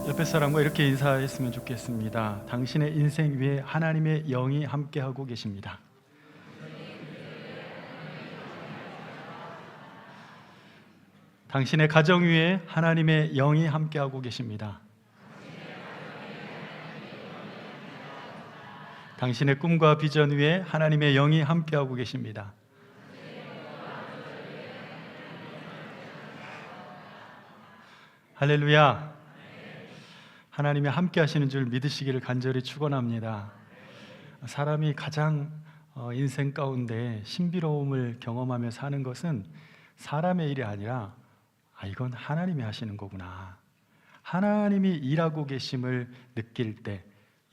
옆에 사람과 이렇게 인사했으면 좋겠습니다. 당신의 인생 위에 하나님의 영이 함께하고 계십니다. 당신의 가정 위에 하나님의 영이 함께하고 계십니다. 당신의 꿈과 비전 위에 하나님의 영이 함께하고 계십니다. 할렐루야. 하나님이 함께 하시는 줄 믿으시기를 간절히 축원합니다. 사람이 가장 인생 가운데 신비로움을 경험하며 사는 것은 사람의 일이 아니라 이건 하나님이 하시는 거구나, 하나님이 일하고 계심을 느낄 때,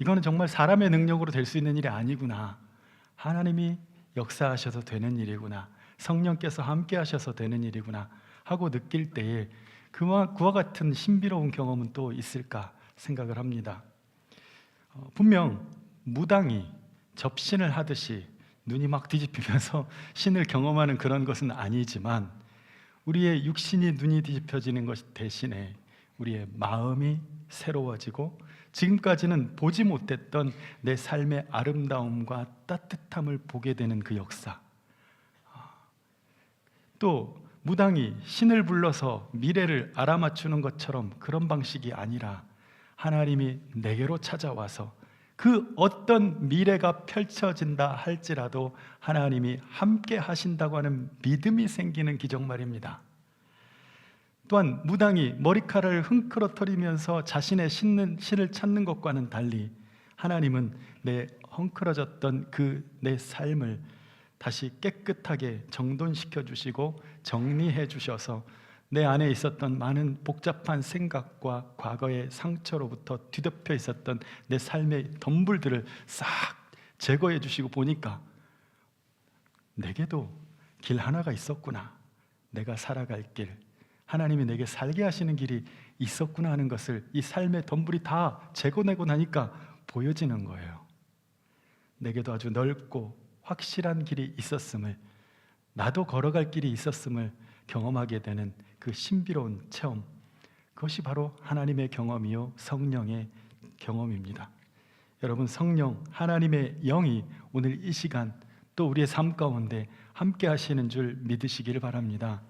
이거는 정말 사람의 능력으로 될 수 있는 일이 아니구나, 하나님이 역사하셔서 되는 일이구나, 성령께서 함께 하셔서 되는 일이구나 하고 느낄 때에 그와 같은 신비로운 경험은 또 있을까 생각을 합니다. 분명 무당이 접신을 하듯이 눈이 막 뒤집히면서 신을 경험하는 그런 것은 아니지만, 우리의 육신이 눈이 뒤집혀지는 것 대신에 우리의 마음이 새로워지고 지금까지는 보지 못했던 내 삶의 아름다움과 따뜻함을 보게 되는 그 역사. 또 무당이 신을 불러서 미래를 알아맞추는 것처럼 그런 방식이 아니라 하나님이 내게로 찾아와서 그 어떤 미래가 펼쳐진다 할지라도 하나님이 함께 하신다고 하는 믿음이 생기는 기적 말입니다. 또한 무당이 머리카락을 흥크러뜨리면서 자신의 신을 찾는 것과는 달리 하나님은 내 헝클어졌던 내 삶을 다시 깨끗하게 정돈시켜 주시고 정리해 주셔서 내 안에 있었던 많은 복잡한 생각과 과거의 상처로부터 뒤덮여 있었던 내 삶의 덤불들을 싹 제거해 주시고 보니까 내게도 길 하나가 있었구나, 내가 살아갈 길, 하나님이 내게 살게 하시는 길이 있었구나 하는 것을 이 삶의 덤불이 다 제거내고 나니까 보여지는 거예요. 내게도 아주 넓고 확실한 길이 있었음을, 나도 걸어갈 길이 있었음을 경험하게 되는 그 신비로운 체험, 그것이 바로 하나님의 경험이요 성령의 경험입니다. 여러분, 성령 하나님의 영이 오늘 이 시간 또 우리의 삶 가운데 함께 하시는 줄 믿으시기를 바랍니다.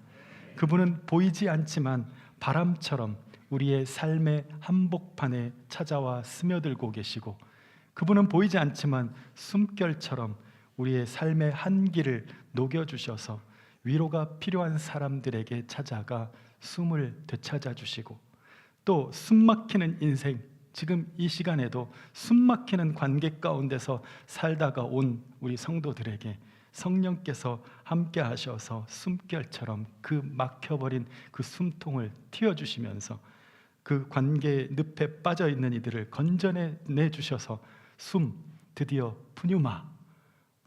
그분은 보이지 않지만 바람처럼 우리의 삶의 한복판에 찾아와 스며들고 계시고, 그분은 보이지 않지만 숨결처럼 우리의 삶의 한기를 녹여주셔서 위로가 필요한 사람들에게 찾아가 숨을 되찾아 주시고, 또 숨막히는 인생, 지금 이 시간에도 숨막히는 관계 가운데서 살다가 온 우리 성도들에게 성령께서 함께 하셔서 숨결처럼 그 막혀버린 그 숨통을 틔워주시면서 그 관계의 늪에 빠져있는 이들을 건져내 주셔서 드디어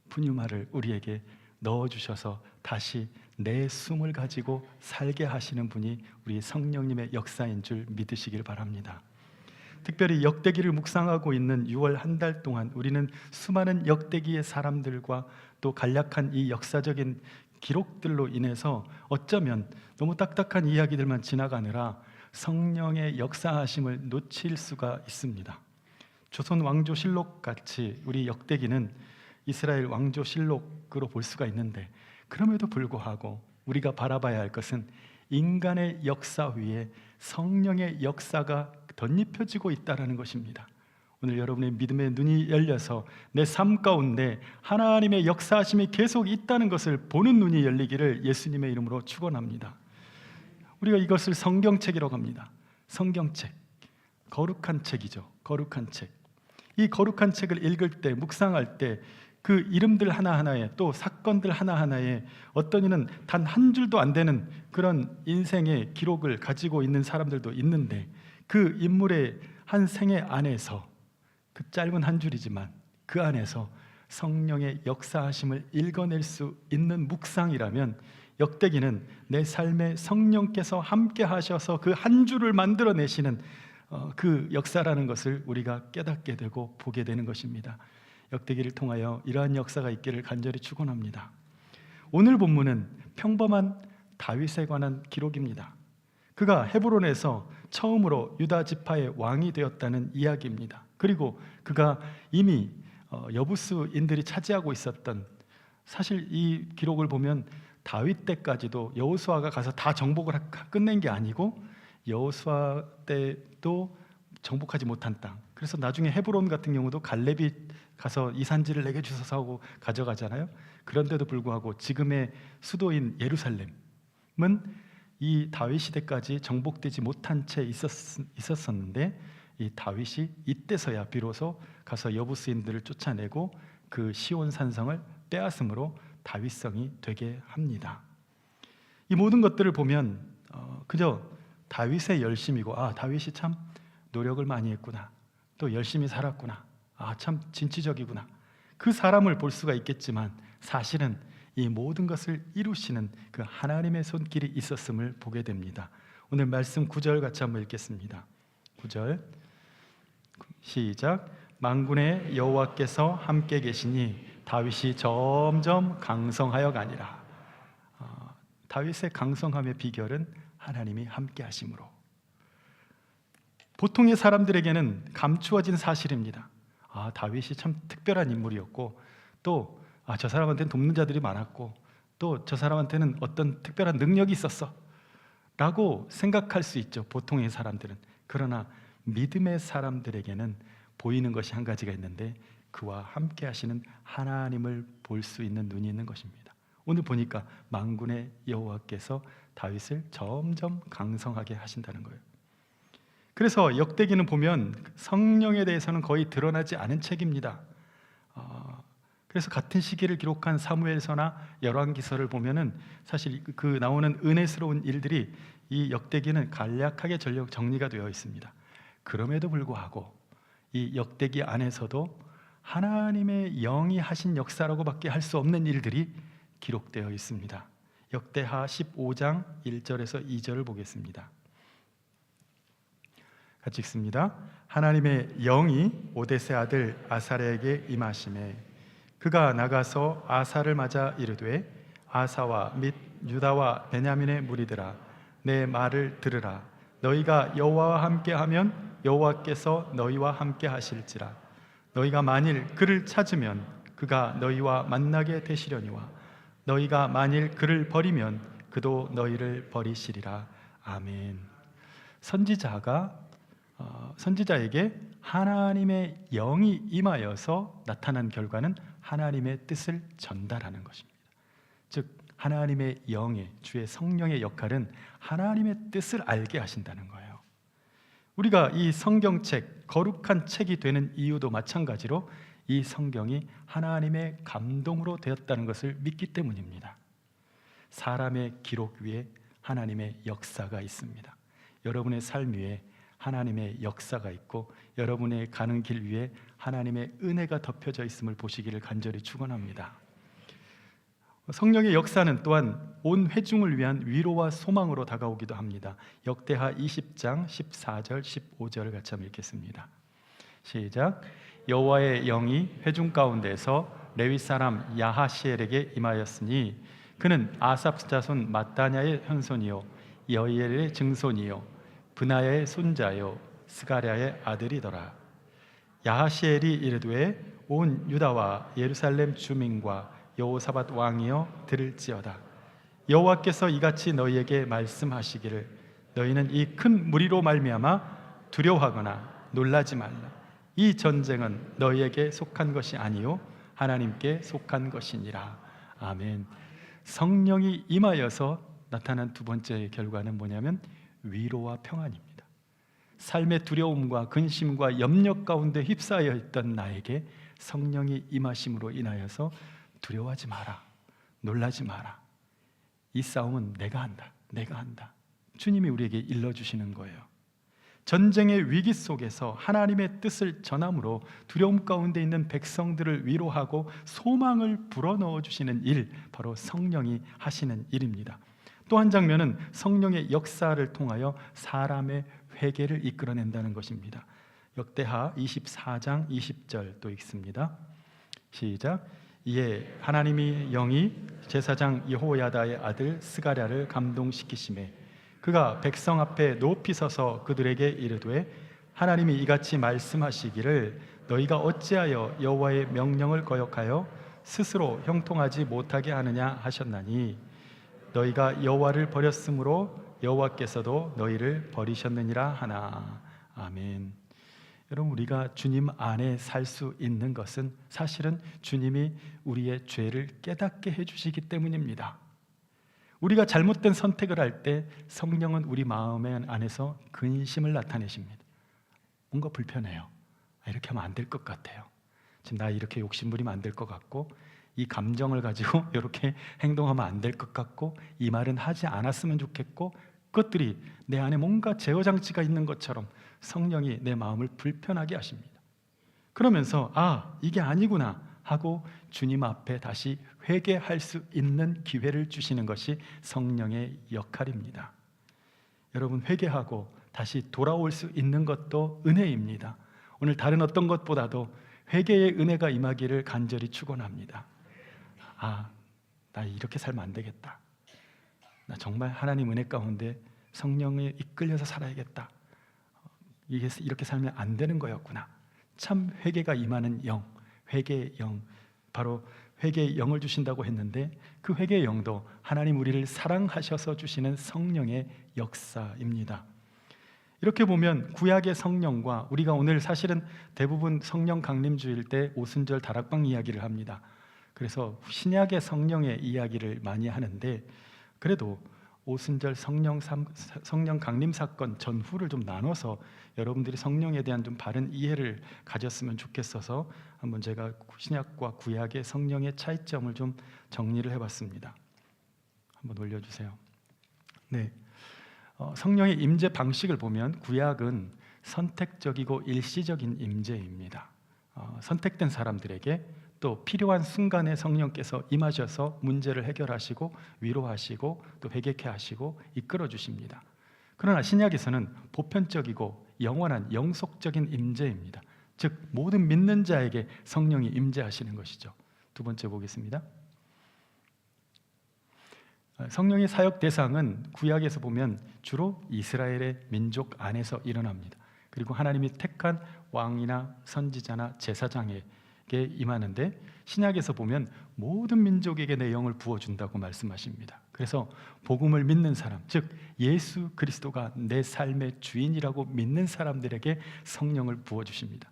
푸뉴마를 우리에게 넣어주셔서 다시 내 숨을 가지고 살게 하시는 분이 우리 성령님의 역사인 줄 믿으시길 바랍니다. 특별히 역대기를 묵상하고 있는 6월 한 달 동안 우리는 수많은 역대기의 사람들과 또 간략한 이 역사적인 기록들로 인해서 어쩌면 너무 딱딱한 이야기들만 지나가느라 성령의 역사하심을 놓칠 수가 있습니다. 조선 왕조실록 같이 우리 역대기는 이스라엘 왕조실록으로 볼 수가 있는데, 그럼에도 불구하고 우리가 바라봐야 할 것은 인간의 역사 위에 성령의 역사가 덧입혀지고 있다는 것입니다. 오늘 여러분의 믿음의 눈이 열려서 내 삶 가운데 하나님의 역사하심이 계속 있다는 것을 보는 눈이 열리기를 예수님의 이름으로 축원합니다. 우리가 이것을 성경책이라고 합니다. 성경책, 거룩한 책이죠. 거룩한 책. 이 거룩한 책을 읽을 때, 묵상할 때 그 이름들 하나하나에, 또 사건들 하나하나에 어떤 이는 단 한 줄도 안 되는 그런 인생의 기록을 가지고 있는 사람들도 있는데, 그 인물의 한 생애 안에서, 그 짧은 한 줄이지만 그 안에서 성령의 역사하심을 읽어낼 수 있는 묵상이라면, 역대기는 내 삶에 성령께서 함께 하셔서 그 한 줄을 만들어내시는 그 역사라는 것을 우리가 깨닫게 되고 보게 되는 것입니다. 역대기를 통하여 이러한 역사가 있기를 간절히 축원합니다. 오늘 본문은 평범한 다윗에 관한 기록입니다. 그가 헤브론에서 처음으로 유다 지파의 왕이 되었다는 이야기입니다. 그리고 그가 이미 여부스인들이 차지하고 있었던, 사실 이 기록을 보면 다윗 때까지도 여호수아가 가서 다 정복을 끝낸 게 아니고 여호수아 때도 정복하지 못한 땅, 그래서 나중에 헤브론 같은 경우도 갈렙이 가서 이 산지를 내게 주소서 하고 가져가잖아요. 그런데도 불구하고 지금의 수도인 예루살렘은 이 다윗 시대까지 정복되지 못한 채 있었었는데, 이 다윗이 이때서야 비로소 가서 여부스인들을 쫓아내고 그 시온 산성을 빼앗음으로 다윗성이 되게 합니다. 이 모든 것들을 보면 그저 다윗의 열심이고, 다윗이 참 노력을 많이 했구나, 또 열심히 살았구나, 참 진취적이구나, 그 사람을 볼 수가 있겠지만 사실은 이 모든 것을 이루시는 그 하나님의 손길이 있었음을 보게 됩니다. 오늘 말씀 9절 같이 한번 읽겠습니다. 9절 시작. 만군의 여호와께서 함께 계시니 다윗이 점점 강성하여 가니라. 다윗의 강성함의 비결은 하나님이 함께 하심으로. 보통의 사람들에게는 감추어진 사실입니다. 다윗이 참 특별한 인물이었고, 또 저 사람한테는 돕는 자들이 많았고, 또 저 사람한테는 어떤 특별한 능력이 있었어 라고 생각할 수 있죠, 보통의 사람들은. 그러나 믿음의 사람들에게는 보이는 것이 한 가지가 있는데, 그와 함께 하시는 하나님을 볼 수 있는 눈이 있는 것입니다. 오늘 보니까 만군의 여호와께서 다윗을 점점 강성하게 하신다는 거예요. 그래서 역대기는 보면 성령에 대해서는 거의 드러나지 않은 책입니다. 그래서 같은 시기를 기록한 사무엘서나 열왕기서를 보면은 사실 그 나오는 은혜스러운 일들이 이 역대기는 간략하게 정리가 되어 있습니다. 그럼에도 불구하고 이 역대기 안에서도 하나님의 영이 하신 역사라고밖에 할 수 없는 일들이 기록되어 있습니다. 역대하 15장 1절에서 2절을 보겠습니다. 같이 읽습니다. 하나님의 영이 오데세 아들 아사랴에게 임하시매 그가 나가서 아사를 맞아 이르되 아사와 및 유다와 베냐민의 무리들아 내 말을 들으라. 너희가 여호와와 함께하면 여호와께서 너희와 함께 하실지라. 너희가 만일 그를 찾으면 그가 너희와 만나게 되시려니와 너희가 만일 그를 버리면 그도 너희를 버리시리라. 아멘. 선지자에게 하나님의 영이 임하여서 나타난 결과는 하나님의 뜻을 전달하는 것입니다. 즉 하나님의 영의, 주의 성령의 역할은 하나님의 뜻을 알게 하신다는 거예요. 우리가 이 성경책, 거룩한 책이 되는 이유도 마찬가지로 이 성경이 하나님의 감동으로 되었다는 것을 믿기 때문입니다. 사람의 기록 위에 하나님의 역사가 있습니다. 여러분의 삶 위에 하나님의 역사가 있고 여러분의 가는 길 위에 하나님의 은혜가 덮여져 있음을 보시기를 간절히 축원합니다. 성령의 역사는 또한 온 회중을 위한 위로와 소망으로 다가오기도 합니다. 역대하 20장 14절 15절을 같이 한번 읽겠습니다. 시작. 여호와의 영이 회중 가운데서 레위 사람 야하시엘에게 임하였으니 그는 아삽 자손 마따냐의 현손이요 여이엘의 증손이요 브나야의 손자요 스가랴의 아들이더라. 야하시엘이 이르되 온 유다와 예루살렘 주민과 여호사밧 왕이여 들을지어다. 여호와께서 이같이 너희에게 말씀하시기를 너희는 이 큰 무리로 말미암아 두려워하거나 놀라지 말라. 이 전쟁은 너희에게 속한 것이 아니요 하나님께 속한 것이니라. 아멘. 성령이 임하여서 나타난 두 번째 결과는 뭐냐면 위로와 평안입니다. 삶의 두려움과 근심과 염려 가운데 휩싸여 있던 나에게 성령이 임하심으로 인하여서 두려워하지 마라, 놀라지 마라. 이 싸움은 내가 한다, 내가 한다. 주님이 우리에게 일러주시는 거예요. 전쟁의 위기 속에서 하나님의 뜻을 전함으로 두려움 가운데 있는 백성들을 위로하고 소망을 불어넣어 주시는 일, 바로 성령이 하시는 일입니다. 또 한 장면은 성령의 역사를 통하여 사람의 회개를 이끌어낸다는 것입니다. 역대하 24장 20절 또 읽습니다. 시작. 이에 하나님이 영이 제사장 여호야다의 아들 스가랴를 감동시키시매 그가 백성 앞에 높이 서서 그들에게 이르되 하나님이 이같이 말씀하시기를 너희가 어찌하여 여호와의 명령을 거역하여 스스로 형통하지 못하게 하느냐 하셨나니 너희가 여호와를 버렸으므로 여호와께서도 너희를 버리셨느니라 하나. 아멘. 여러분, 우리가 주님 안에 살 수 있는 것은 사실은 주님이 우리의 죄를 깨닫게 해주시기 때문입니다. 우리가 잘못된 선택을 할 때 성령은 우리 마음 안에서 근심을 나타내십니다. 뭔가 불편해요. 이렇게 하면 안 될 것 같아요. 지금 나 이렇게 욕심부리면 안 될 것 같고, 이 감정을 가지고 이렇게 행동하면 안 될 것 같고, 이 말은 하지 않았으면 좋겠고, 그것들이 내 안에 뭔가 제어장치가 있는 것처럼 성령이 내 마음을 불편하게 하십니다. 그러면서 이게 아니구나 하고 주님 앞에 다시 회개할 수 있는 기회를 주시는 것이 성령의 역할입니다. 여러분, 회개하고 다시 돌아올 수 있는 것도 은혜입니다. 오늘 다른 어떤 것보다도 회개의 은혜가 임하기를 간절히 축원합니다. 나 이렇게 살면 안 되겠다. 나 정말 하나님 은혜 가운데 성령에 이끌려서 살아야겠다. 이렇게 살면 안 되는 거였구나. 참 회개가 임하는 영, 회개의 영, 바로 회개의 영을 주신다고 했는데 그 회개의 영도 하나님 우리를 사랑하셔서 주시는 성령의 역사입니다. 이렇게 보면 구약의 성령과 우리가 오늘 사실은 대부분 성령 강림주일 때 오순절 다락방 이야기를 합니다. 그래서 신약의 성령의 이야기를 많이 하는데 그래도 오순절 성령 강림 사건 전후를 좀 나눠서 여러분들이 성령에 대한 좀 바른 이해를 가졌으면 좋겠어서 한번 제가 신약과 구약의 성령의 차이점을 좀 정리를 해봤습니다. 한번 올려주세요. 네, 성령의 임재 방식을 보면 구약은 선택적이고 일시적인 임재입니다. 선택된 사람들에게 또 필요한 순간에 성령께서 임하셔서 문제를 해결하시고 위로하시고 또 회개케 하시고 이끌어 주십니다. 그러나 신약에서는 보편적이고 영원한 영속적인 임재입니다. 즉 모든 믿는 자에게 성령이 임재하시는 것이죠. 두 번째 보겠습니다. 성령의 사역 대상은 구약에서 보면 주로 이스라엘의 민족 안에서 일어납니다. 그리고 하나님이 택한 왕이나 선지자나 제사장에게 임하는데 신약에서 보면 모든 민족에게 내 영을 부어준다고 말씀하십니다. 그래서 복음을 믿는 사람, 즉 예수 그리스도가 내 삶의 주인이라고 믿는 사람들에게 성령을 부어주십니다.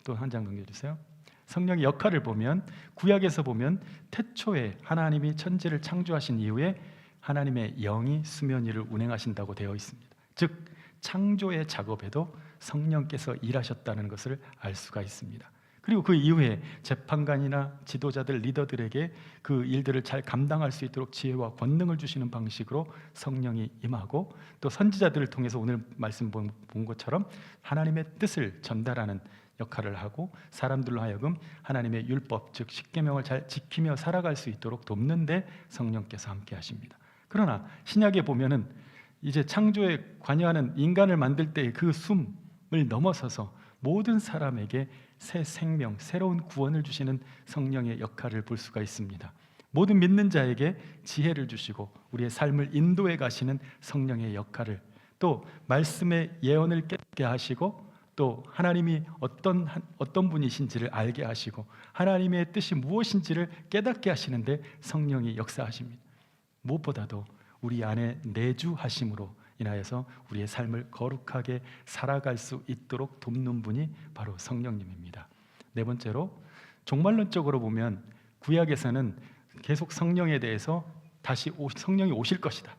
또 한 장 넘겨주세요. 성령의 역할을 보면 구약에서 보면 태초에 하나님이 천지를 창조하신 이후에 하나님의 영이 수면 위를 운행하신다고 되어 있습니다. 즉 창조의 작업에도 성령께서 일하셨다는 것을 알 수가 있습니다. 그리고 그 이후에 재판관이나 지도자들, 리더들에게 그 일들을 잘 감당할 수 있도록 지혜와 권능을 주시는 방식으로 성령이 임하고 또 선지자들을 통해서 오늘 말씀 본 것처럼 하나님의 뜻을 전달하는 역할을 하고 사람들로 하여금 하나님의 율법, 즉 십계명을 잘 지키며 살아갈 수 있도록 돕는데 성령께서 함께 하십니다. 그러나 신약에 보면은 이제 창조에 관여하는 인간을 만들 때의 그 숨을 넘어서서 모든 사람에게 새 생명, 새로운 구원을 주시는 성령의 역할을 볼 수가 있습니다. 모든 믿는 자에게 지혜를 주시고 우리의 삶을 인도해 가시는 성령의 역할을, 또 말씀의 예언을 깨닫게 하시고 또 하나님이 어떤 분이신지를 알게 하시고 하나님의 뜻이 무엇인지를 깨닫게 하시는데 성령이 역사하십니다. 무엇보다도 우리 안에 내주하심으로 인하여서 우리의 삶을 거룩하게 살아갈 수 있도록 돕는 분이 바로 성령님입니다. 네 번째로 종말론적으로 보면 구약에서는 계속 성령에 대해서 다시 성령이 오실 것이다,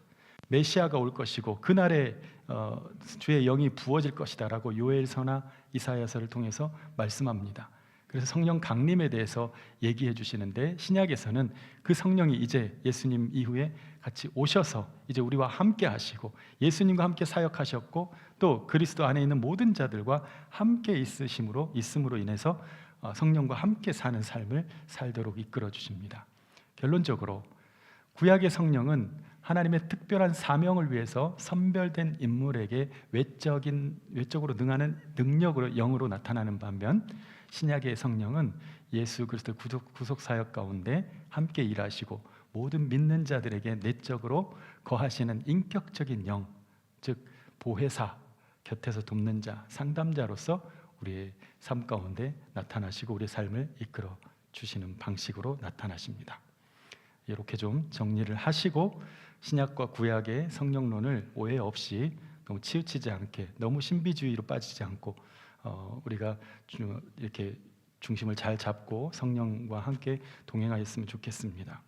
메시아가 올 것이고 그날에 주의 영이 부어질 것이다 라고 요엘서나 이사야서를 통해서 말씀합니다. 그래서 성령 강림에 대해서 얘기해 주시는데 신약에서는 그 성령이 이제 예수님 이후에 같이 오셔서 이제 우리와 함께 하시고 예수님과 함께 사역하셨고 또 그리스도 안에 있는 모든 자들과 함께 있음으로 인해서 성령과 함께 사는 삶을 살도록 이끌어 주십니다. 결론적으로 구약의 성령은 하나님의 특별한 사명을 위해서 선별된 인물에게 외적으로 능하는 능력으로 영으로 나타나는 반면 신약의 성령은 예수 그리스도의 구속 사역 가운데 함께 일하시고 모든 믿는 자들에게 내적으로 거하시는 인격적인 영, 보혜사, 곁에서 돕는 자, 상담자로서 우리의 삶 가운데 나타나시고 우리의 삶을 이끌어 주시는 방식으로 나타나십니다. 이렇게 좀 정리를 하시고 신약과 구약의 성령론을 오해 없이 너무 치우치지 않게, 너무 신비주의로 빠지지 않고 우리가 이렇게 중심을 잘 잡고 성령과 함께 동행하였으면 좋겠습니다.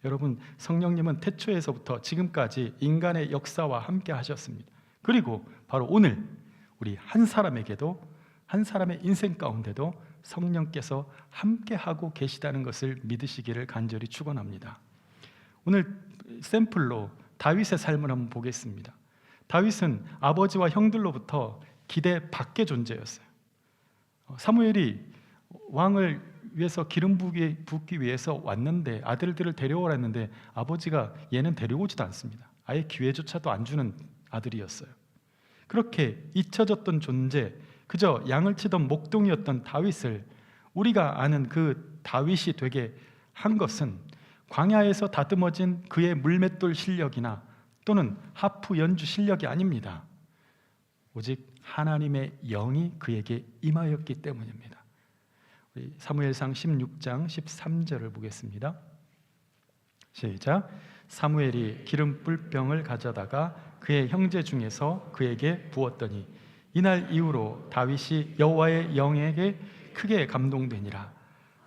여러분, 성령님은 태초에서부터 지금까지 인간의 역사와 함께 하셨습니다. 그리고 바로 오늘 우리 한 사람에게도, 한 사람의 인생 가운데도 성령께서 함께 하고 계시다는 것을 믿으시기를 간절히 축원합니다. 오늘 샘플로 다윗의 삶을 한번 보겠습니다. 다윗은 아버지와 형들로부터 기대 밖의 존재였어요. 사무엘이 왕을 위해서 기름 붓기 위해서 왔는데, 아들들을 데려오라 했는데 아버지가 얘는 데려오지도 않습니다. 아예 기회조차도 안 주는 아들이었어요. 그렇게 잊혀졌던 존재, 그저 양을 치던 목동이었던 다윗을 우리가 아는 그 다윗이 되게 한 것은 광야에서 다듬어진 그의 물맷돌 실력이나 또는 하프 연주 실력이 아닙니다. 오직 하나님의 영이 그에게 임하였기 때문입니다. 우리 사무엘상 16장 13절을 보겠습니다. 시작. 사무엘이 기름 뿔병을 가져다가 그의 형제 중에서 그에게 부었더니 이날 이후로 다윗이 여호와의 영에게 크게 감동되니라.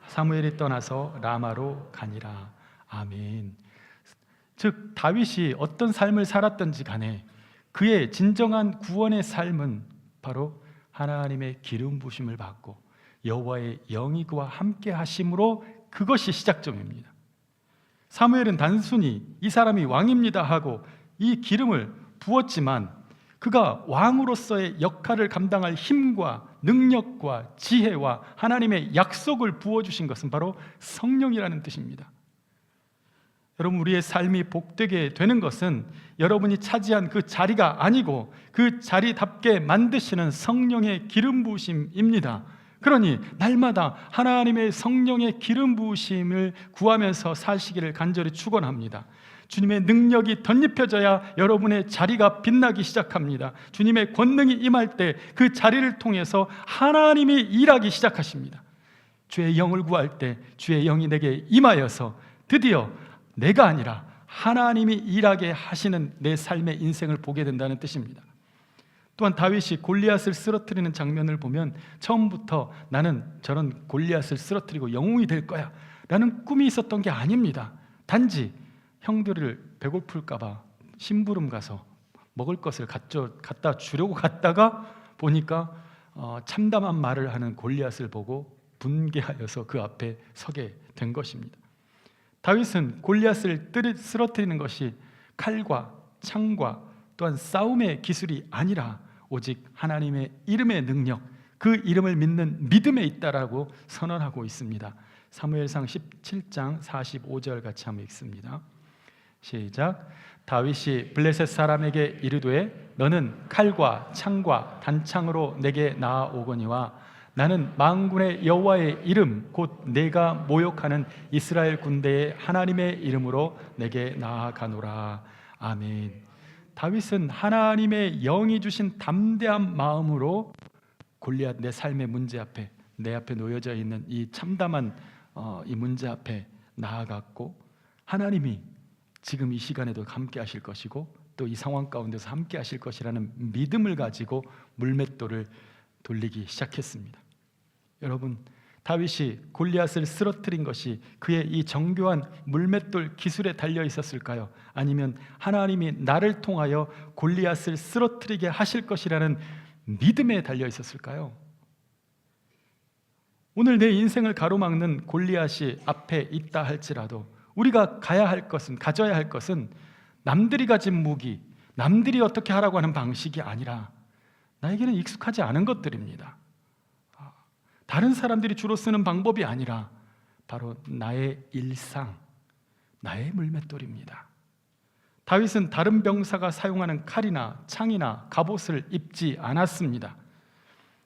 사무엘이 떠나서 라마로 가니라. 아멘. 즉 다윗이 어떤 삶을 살았던지 간에 그의 진정한 구원의 삶은 바로 하나님의 기름 부심을 받고 여호와의 영이 그와 함께 하심으로 그것이 시작점입니다. 사무엘은 단순히 이 사람이 왕입니다 하고 이 기름을 부었지만 그가 왕으로서의 역할을 감당할 힘과 능력과 지혜와 하나님의 약속을 부어주신 것은 바로 성령이라는 뜻입니다. 여러분, 우리의 삶이 복되게 되는 것은 여러분이 차지한 그 자리가 아니고 그 자리답게 만드시는 성령의 기름 부으심입니다. 그러니 날마다 하나님의 성령의 기름 부으심을 구하면서 사시기를 간절히 축원합니다. 주님의 능력이 덧입혀져야 여러분의 자리가 빛나기 시작합니다. 주님의 권능이 임할 때 그 자리를 통해서 하나님이 일하기 시작하십니다. 주의 영을 구할 때 주의 영이 내게 임하여서 드디어 내가 아니라 하나님이 일하게 하시는 내 삶의 인생을 보게 된다는 뜻입니다. 또한 다윗이 골리앗을 쓰러뜨리는 장면을 보면 처음부터 나는 저런 골리앗을 쓰러뜨리고 영웅이 될 거야 라는 꿈이 있었던 게 아닙니다. 단지 형들을 배고플까 봐 심부름 가서 먹을 것을 갖다 주려고 갔다가 보니까 참담한 말을 하는 골리앗을 보고 분개하여서 그 앞에 서게 된 것입니다. 다윗은 골리앗을 쓰러뜨리는 것이 칼과 창과 또한 싸움의 기술이 아니라 오직 하나님의 이름의 능력, 그 이름을 믿는 믿음에 있다라고 선언하고 있습니다. 사무엘상 17장 45절 같이 한번 읽습니다. 시작. 다윗이 블레셋 사람에게 이르되 너는 칼과 창과 단창으로 내게 나아오거니와 나는 만군의 여호와의 이름 곧 내가 모욕하는 이스라엘 군대의 하나님의 이름으로 내게 나아가노라. 아멘. 다윗은 하나님의 영이 주신 담대한 마음으로 골리앗, 내 삶의 문제 앞에, 내 앞에 놓여져 있는 이 참담한 이 문제 앞에 나아갔고, 하나님이 지금 이 시간에도 함께 하실 것이고 또 이 상황 가운데서 함께 하실 것이라는 믿음을 가지고 물맷돌을 돌리기 시작했습니다. 여러분, 다윗이 골리앗을 쓰러뜨린 것이 그의 이 정교한 물맷돌 기술에 달려 있었을까요? 아니면 하나님이 나를 통하여 골리앗을 쓰러뜨리게 하실 것이라는 믿음에 달려 있었을까요? 오늘 내 인생을 가로막는 골리앗이 앞에 있다 할지라도 우리가 가져야 할 것은 남들이 가진 무기, 남들이 어떻게 하라고 하는 방식이 아니라 나에게는 익숙하지 않은 것들입니다. 다른 사람들이 주로 쓰는 방법이 아니라 바로 나의 일상, 나의 물맷돌입니다. 다윗은 다른 병사가 사용하는 칼이나 창이나 갑옷을 입지 않았습니다.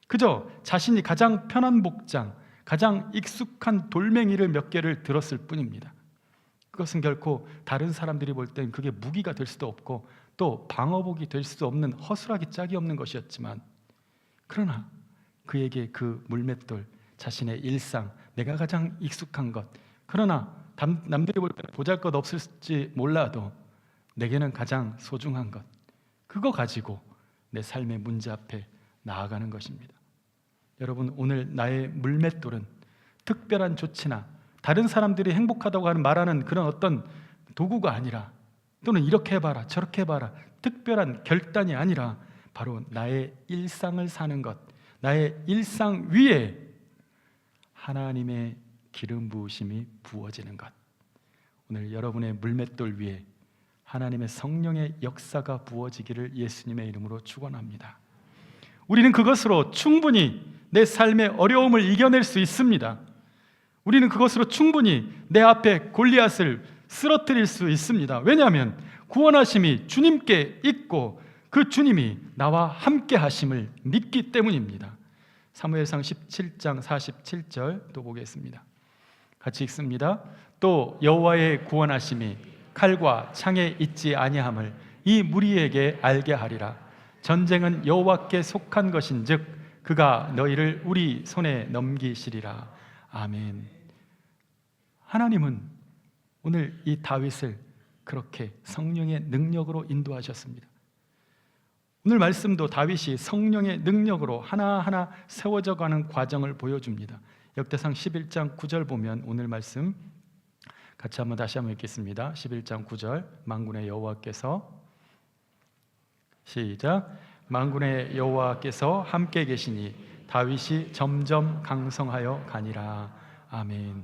그저 자신이 가장 편한 복장, 가장 익숙한 돌멩이를 몇 개를 들었을 뿐입니다. 그것은 결코 다른 사람들이 볼 땐 그게 무기가 될 수도 없고 또 방어복이 될 수 없는 허술하기 짝이 없는 것이었지만, 그러나 그에게 그 물맷돌, 자신의 일상, 내가 가장 익숙한 것, 그러나 남들이 볼 때는 보잘것없을지 몰라도 내게는 가장 소중한 것, 그거 가지고 내 삶의 문제 앞에 나아가는 것입니다. 여러분, 오늘 나의 물맷돌은 특별한 조치나 다른 사람들이 행복하다고 말하는 그런 어떤 도구가 아니라, 또는 이렇게 해봐라 저렇게 해봐라 특별한 결단이 아니라 바로 나의 일상을 사는 것, 나의 일상 위에 하나님의 기름 부으심이 부어지는 것. 오늘 여러분의 물맷돌 위에 하나님의 성령의 역사가 부어지기를 예수님의 이름으로 축원합니다. 우리는 그것으로 충분히 내 삶의 어려움을 이겨낼 수 있습니다. 우리는 그것으로 충분히 내 앞에 골리앗을 쓰러뜨릴 수 있습니다. 왜냐하면 구원하심이 주님께 있고 그 주님이 나와 함께 하심을 믿기 때문입니다. 사무엘상 17장 47절 또 보겠습니다. 같이 읽습니다. 또 여호와의 구원하심이 칼과 창에 있지 아니함을 이 무리에게 알게 하리라. 전쟁은 여호와께 속한 것인즉 그가 너희를 우리 손에 넘기시리라. 아멘. 하나님은 오늘 이 다윗을 그렇게 성령의 능력으로 인도하셨습니다. 오늘 말씀도 다윗이 성령의 능력으로 하나하나 세워져 가는 과정을 보여줍니다. 역대상 11장 9절 보면 오늘 말씀 같이 다시 한번 읽겠습니다. 11장 9절, 만군의 여호와께서, 시작, 만군의 여호와께서 함께 계시니 다윗이 점점 강성하여 가니라. 아멘.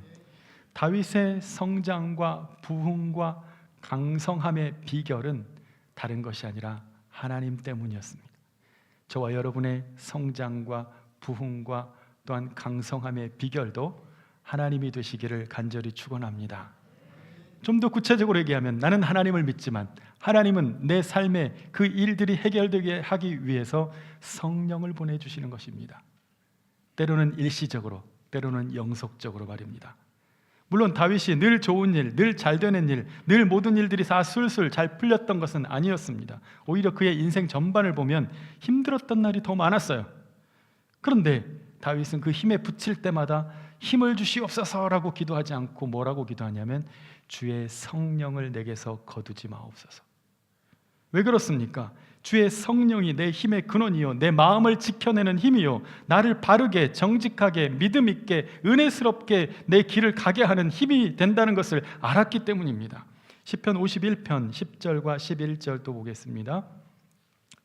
다윗의 성장과 부흥과 강성함의 비결은 다른 것이 아니라 하나님 때문이었습니다. 저와 여러분의 성장과 부흥과 또한 강성함의 비결도 하나님이 되시기를 간절히 축원합니다. 좀 더 구체적으로 얘기하면 나는 하나님을 믿지만 하나님은 내 삶에 그 일들이 해결되게 하기 위해서 성령을 보내주시는 것입니다. 때로는 일시적으로, 때로는 영속적으로 말입니다. 물론 다윗이 늘 좋은 일, 늘 잘 되는 일, 늘 모든 일들이 다 술술 잘 풀렸던 것은 아니었습니다. 오히려 그의 인생 전반을 보면 힘들었던 날이 더 많았어요. 그런데 다윗은 그 힘에 부칠 때마다 힘을 주시옵소서라고 기도하지 않고 뭐라고 기도하냐면 주의 성령을 내게서 거두지 마옵소서. 왜 그렇습니까? 주의 성령이 내 힘의 근원이요, 내 마음을 지켜내는 힘이요, 나를 바르게 정직하게 믿음 있게 은혜스럽게 내 길을 가게 하는 힘이 된다는 것을 알았기 때문입니다. 시편 51편 10절과 11절 또 보겠습니다.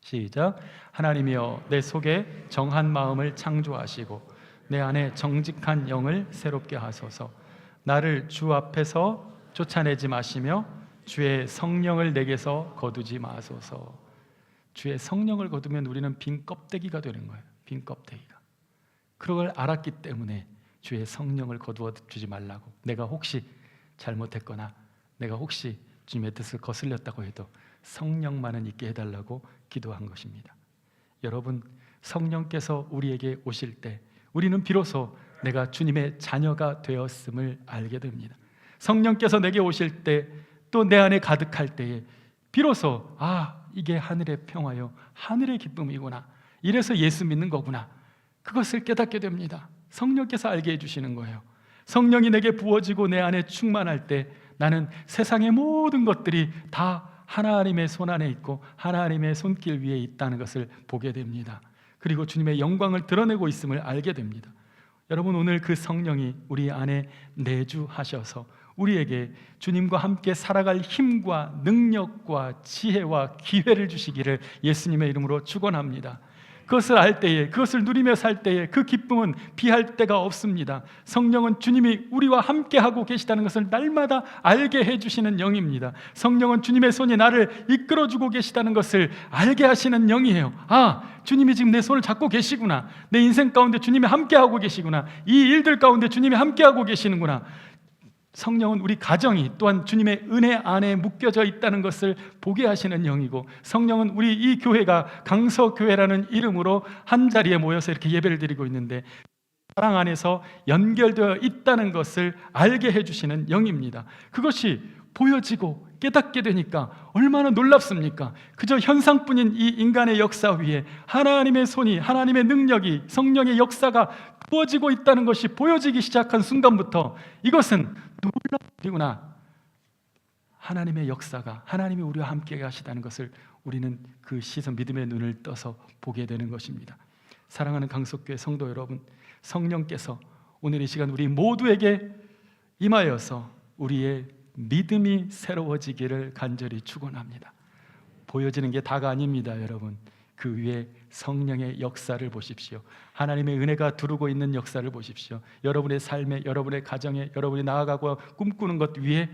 시작. 하나님이여 내 속에 정한 마음을 창조하시고 내 안에 정직한 영을 새롭게 하소서. 나를 주 앞에서 쫓아내지 마시며 주의 성령을 내게서 거두지 마소서. 주의 성령을 거두면 우리는 빈 껍데기가 되는 거예요. 빈 껍데기가. 그걸 알았기 때문에 주의 성령을 거두어 주지 말라고, 내가 혹시 잘못했거나 내가 혹시 주님의 뜻을 거슬렸다고 해도 성령만은 있게 해달라고 기도한 것입니다. 여러분, 성령께서 우리에게 오실 때 우리는 비로소 내가 주님의 자녀가 되었음을 알게 됩니다. 성령께서 내게 오실 때, 또 내 안에 가득할 때에 비로소 이게 하늘의 평화요, 하늘의 기쁨이구나, 이래서 예수 믿는 거구나, 그것을 깨닫게 됩니다. 성령께서 알게 해주시는 거예요. 성령이 내게 부어지고 내 안에 충만할 때 나는 세상의 모든 것들이 다 하나님의 손 안에 있고 하나님의 손길 위에 있다는 것을 보게 됩니다. 그리고 주님의 영광을 드러내고 있음을 알게 됩니다. 여러분, 오늘 그 성령이 우리 안에 내주하셔서 우리에게 주님과 함께 살아갈 힘과 능력과 지혜와 기회를 주시기를 예수님의 이름으로 축원합니다. 그것을 알 때에, 그것을 누리며 살 때에 그 기쁨은 비할 데가 없습니다. 성령은 주님이 우리와 함께 하고 계시다는 것을 날마다 알게 해주시는 영입니다. 성령은 주님의 손이 나를 이끌어주고 계시다는 것을 알게 하시는 영이에요. 주님이 지금 내 손을 잡고 계시구나, 내 인생 가운데 주님이 함께 하고 계시구나, 이 일들 가운데 주님이 함께 하고 계시는구나. 성령은 우리 가정이 또한 주님의 은혜 안에 묶여져 있다는 것을 보게 하시는 영이고, 성령은 우리 이 교회가 강서교회라는 이름으로 한 자리에 모여서 이렇게 예배를 드리고 있는데 사랑 안에서 연결되어 있다는 것을 알게 해주시는 영입니다. 그것이 보여지고 깨닫게 되니까 얼마나 놀랍습니까? 그저 현상뿐인 이 인간의 역사 위에 하나님의 손이, 하나님의 능력이, 성령의 역사가 부어지고 있다는 것이 보여지기 시작한 순간부터 이것은 놀라운 일이구나, 하나님의 역사가, 하나님이 우리와 함께 하시다는 것을 우리는 그 시선, 믿음의 눈을 떠서 보게 되는 것입니다. 사랑하는 강석교회 성도 여러분, 성령께서 오늘 이 시간 우리 모두에게 임하여서 우리의 믿음이 새로워지기를 간절히 축원합니다. 보여지는 게 다가 아닙니다, 여러분. 그 위에 성령의 역사를 보십시오. 하나님의 은혜가 두르고 있는 역사를 보십시오. 여러분의 삶에, 여러분의 가정에, 여러분이 나아가고 꿈꾸는 것 위에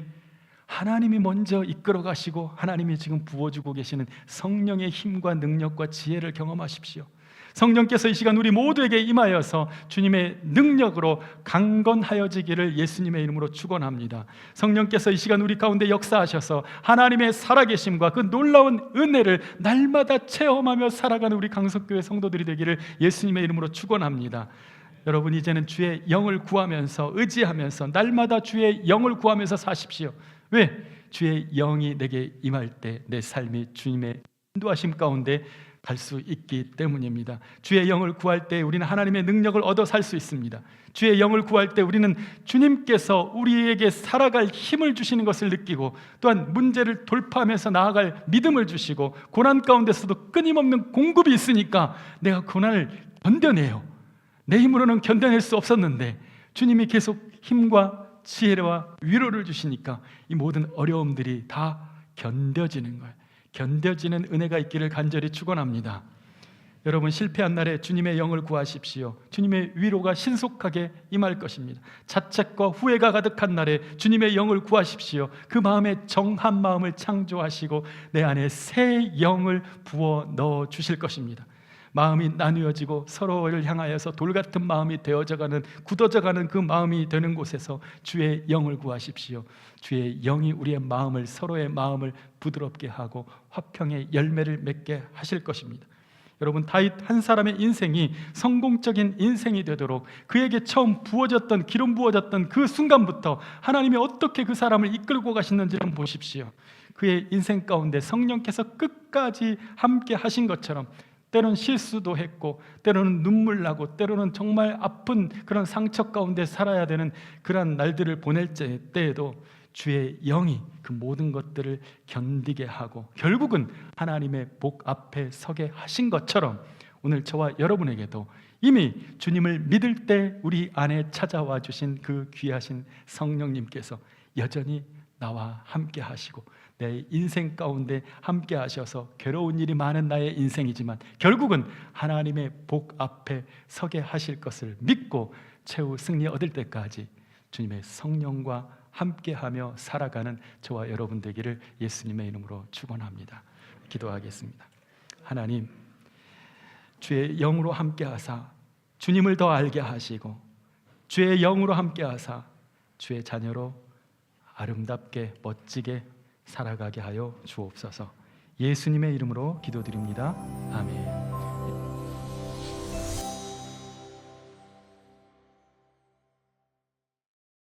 하나님이 먼저 이끌어 가시고 하나님이 지금 부어주고 계시는 성령의 힘과 능력과 지혜를 경험하십시오. 성령께서 이 시간 우리 모두에게 임하여서 주님의 능력으로 강건하여지기를 예수님의 이름으로 축원합니다. 성령께서 이 시간 우리 가운데 역사하셔서 하나님의 살아계심과 그 놀라운 은혜를 날마다 체험하며 살아가는 우리 강석교회 성도들이 되기를 예수님의 이름으로 축원합니다. 여러분, 이제는 주의 영을 구하면서, 의지하면서 날마다 주의 영을 구하면서 사십시오. 왜? 주의 영이 내게 임할 때 내 삶이 주님의 인도하심 가운데 갈 수 있기 때문입니다. 주의 영을 구할 때 우리는 하나님의 능력을 얻어 살 수 있습니다. 주의 영을 구할 때 우리는 주님께서 우리에게 살아갈 힘을 주시는 것을 느끼고, 또한 문제를 돌파하면서 나아갈 믿음을 주시고, 고난 가운데서도 끊임없는 공급이 있으니까 내가 고난을 견뎌내요. 내 힘으로는 견뎌낼 수 없었는데 주님이 계속 힘과 지혜와 위로를 주시니까 이 모든 어려움들이 다 견뎌지는 거예요. 견뎌지는 은혜가 있기를 간절히 축원합니다. 여러분, 실패한 날에 주님의 영을 구하십시오. 주님의 위로가 신속하게 임할 것입니다. 자책과 후회가 가득한 날에 주님의 영을 구하십시오. 그 마음에 정한 마음을 창조하시고 내 안에 새 영을 부어 넣어 주실 것입니다. 마음이 나누어지고 서로를 향하여서 돌같은 마음이 되어져가는, 굳어져가는 그 마음이 되는 곳에서 주의 영을 구하십시오. 주의 영이 우리의 마음을, 서로의 마음을 부드럽게 하고 화평의 열매를 맺게 하실 것입니다. 여러분, 다윗 한 사람의 인생이 성공적인 인생이 되도록 그에게 처음 부어졌던, 기름 부어졌던 그 순간부터 하나님이 어떻게 그 사람을 이끌고 가시는지를 보십시오. 그의 인생 가운데 성령께서 끝까지 함께 하신 것처럼 때로는 실수도 했고, 때로는 눈물 나고, 때로는 정말 아픈 그런 상처 가운데 살아야 되는 그런 날들을 보낼 때에도 주의 영이 그 모든 것들을 견디게 하고 결국은 하나님의 복 앞에 서게 하신 것처럼 오늘 저와 여러분에게도 이미 주님을 믿을 때 우리 안에 찾아와 주신 그 귀하신 성령님께서 여전히 나와 함께 하시고 내 인생 가운데 함께 하셔서 괴로운 일이 많은 나의 인생이지만 결국은 하나님의 복 앞에 서게 하실 것을 믿고 최후 승리 얻을 때까지 주님의 성령과 함께하며 살아가는 저와 여러분 되기를 예수님의 이름으로 축원합니다. 기도하겠습니다. 하나님, 주의 영으로 함께하사 주님을 더 알게 하시고 주의 영으로 함께하사 주의 자녀로 아름답게 멋지게 살아가게 하여 주옵소서. 예수님의 이름으로 기도드립니다. 아멘.